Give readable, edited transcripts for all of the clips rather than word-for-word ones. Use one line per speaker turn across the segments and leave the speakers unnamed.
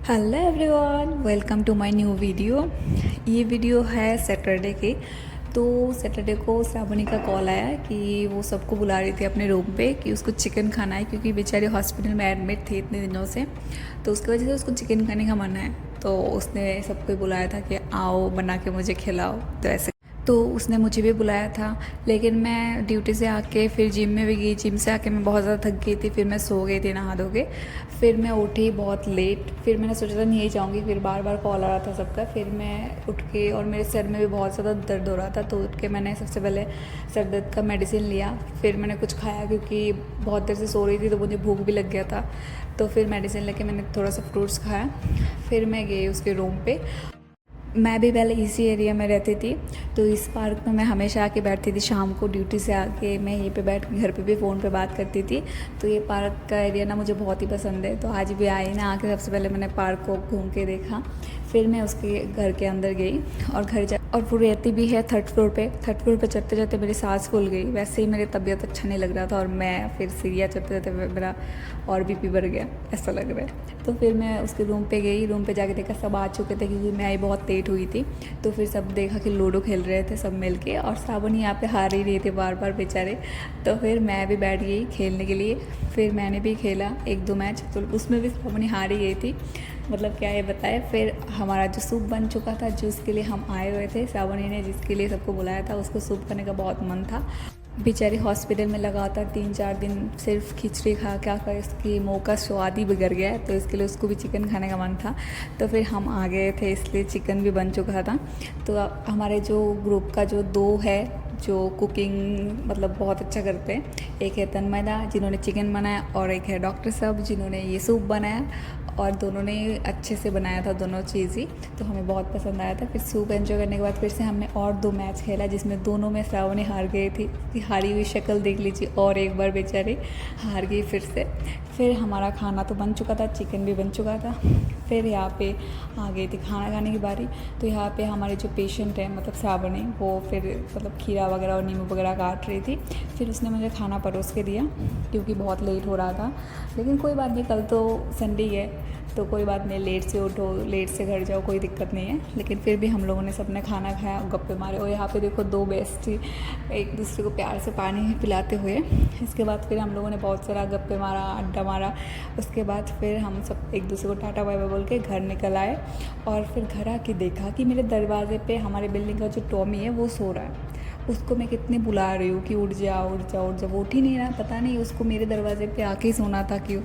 Hello everyone, welcome to my new video. ये video है Saturday की। तो सैटरडे को श्रावणी का कॉल आया कि वो सबको बुला रही थी अपने रूम पे कि उसको चिकन खाना है, क्योंकि बेचारी हॉस्पिटल में एडमिट थी इतने दिनों से। तो उसकी वजह से उसको चिकन खाने का मन है। तो उसने सबको बुलाया था कि आओ बना के मुझे खिलाओ। तो ऐसे तो उसने मुझे भी बुलाया था, लेकिन मैं ड्यूटी से आके फिर जिम में भी गई। जिम से आके मैं बहुत ज़्यादा थक गई थी, फिर मैं सो गई थी नहा धो के। फिर मैं उठी बहुत लेट। फिर मैंने सोचा था नहीं जाऊँगी, फिर बार बार कॉल आ रहा था सबका। फिर मैं उठ के, और मेरे सर में भी बहुत ज़्यादा दर्द हो रहा था, तो उठ के मैंने सबसे पहले सर दर्द का मेडिसिन लिया। फिर मैंने कुछ खाया, क्योंकि बहुत देर से सो रही थी तो मुझे भूख भी लग गया था। तो फिर मेडिसिन लेके मैंने थोड़ा सा फ्रूट्स खाया। फिर मैं गई उसके रूम पे। मैं भी पहले इसी एरिया में रहती थी, तो इस पार्क में मैं हमेशा आके बैठती थी। शाम को ड्यूटी से आके मैं यहीं पे बैठ के घर पे भी फ़ोन पे बात करती थी। तो ये पार्क का एरिया ना मुझे बहुत ही पसंद है। तो आज भी आई ना, आके सबसे पहले मैंने पार्क को घूम के देखा। फिर मैं उसके घर के अंदर गई, और वो रहती भी है थर्ड फ्लोर पे। थर्ड फ्लोर पे चढ़ते चढ़ते मेरी सांस फूल गई। वैसे ही मेरी तबीयत अच्छा नहीं लग रहा था, और मैं फिर सीढ़ियाँ चढ़ते चढ़ते मेरा और बीपी बढ़ गया, ऐसा लग रहा है। तो फिर मैं उसके रूम पे गई। रूम पे जाके देखा सब आ चुके थे, क्योंकि मैं आई बहुत लेट हुई थी। तो फिर सब देखा कि लूडो खेल रहे थे सब मिल के, और श्रावणी यहाँ पे हार ही रहे थे बार बार बेचारे। तो फिर मैं भी बैठ गई खेलने के लिए। फिर मैंने भी खेला एक दो मैच, तो उसमें भी श्रावणी हार ही गई थी। मतलब क्या ये बताए। फिर हमारा जो सूप बन चुका था, जिसके लिए हम आए हुए थे, श्रावणी ने जिसके लिए सबको बुलाया था, उसको सूप करने का बहुत मन था। बेचारी हॉस्पिटल में लगातार 3-4 दिन सिर्फ खिचड़ी खा क्या कर इसकी मुँह का स्वाद ही बिगड़ गया है। तो इसके लिए उसको भी चिकन खाने का मन था। तो फिर हम आ गए थे, इसलिए चिकन भी बन चुका था। तो हमारे जो ग्रुप का जो दो है जो कुकिंग मतलब बहुत अच्छा करते हैं, एक है तन्मयदा जिन्होंने चिकन बनाया, और एक है डॉक्टर साहब जिन्होंने ये सूप बनाया। और दोनों ने अच्छे से बनाया था दोनों चीज़ ही। तो हमें बहुत पसंद आया था। फिर सूप एंजॉय करने के बाद फिर से हमने और 2 मैच खेला, जिसमें दोनों में श्रावणी हार गई थी। कि हारी हुई शक्ल देख लीजिए, और एक बार बेचारी हार गई फिर से। फिर हमारा खाना तो बन चुका था, चिकन भी बन चुका था। फिर यहाँ पे आ गई थी खाना खाने की बारी। तो यहाँ पे हमारे जो पेशेंट है मतलब श्रावणी, वो फिर मतलब खीरा वगैरह और नींबू वगैरह काट रही थी। फिर उसने मुझे खाना परोस के दिया, क्योंकि बहुत लेट हो रहा था। लेकिन कोई बात नहीं, कल तो संडे है, तो कोई बात नहीं, लेट से उठो लेट से घर जाओ, कोई दिक्कत नहीं है। लेकिन फिर भी हम लोगों ने सबने खाना खाया, गप्पे मारे। और यहाँ पे देखो 2 बेस्टी एक दूसरे को प्यार से पानी पिलाते हुए। इसके बाद फिर हम लोगों ने बहुत सारा गप्पे मारा, अड्डा मारा। उसके बाद फिर हम सब एक दूसरे को टाटा बाय बाय बोल के घर निकल आए। और फिर घर आके देखा कि मेरे दरवाजे पे हमारे बिल्डिंग का जो टॉमी है वो सो रहा है। उसको मैं कितनी बुला रही हूँ कि उठ जा उठ जा उठ जा, वो उठ ही नहीं रहा। पता नहीं उसको मेरे दरवाजे पे आके ही सोना था क्यों।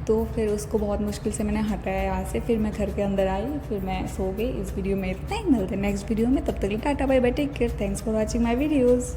तो फिर उसको बहुत मुश्किल से मैंने हटाया यहाँ से। फिर मैं घर के अंदर आई, फिर मैं सो गई। इस वीडियो में इतना ही, मिलते हैं नेक्स्ट वीडियो में। तब तक के लिए tata bye bye, take care, thanks for watching my videos.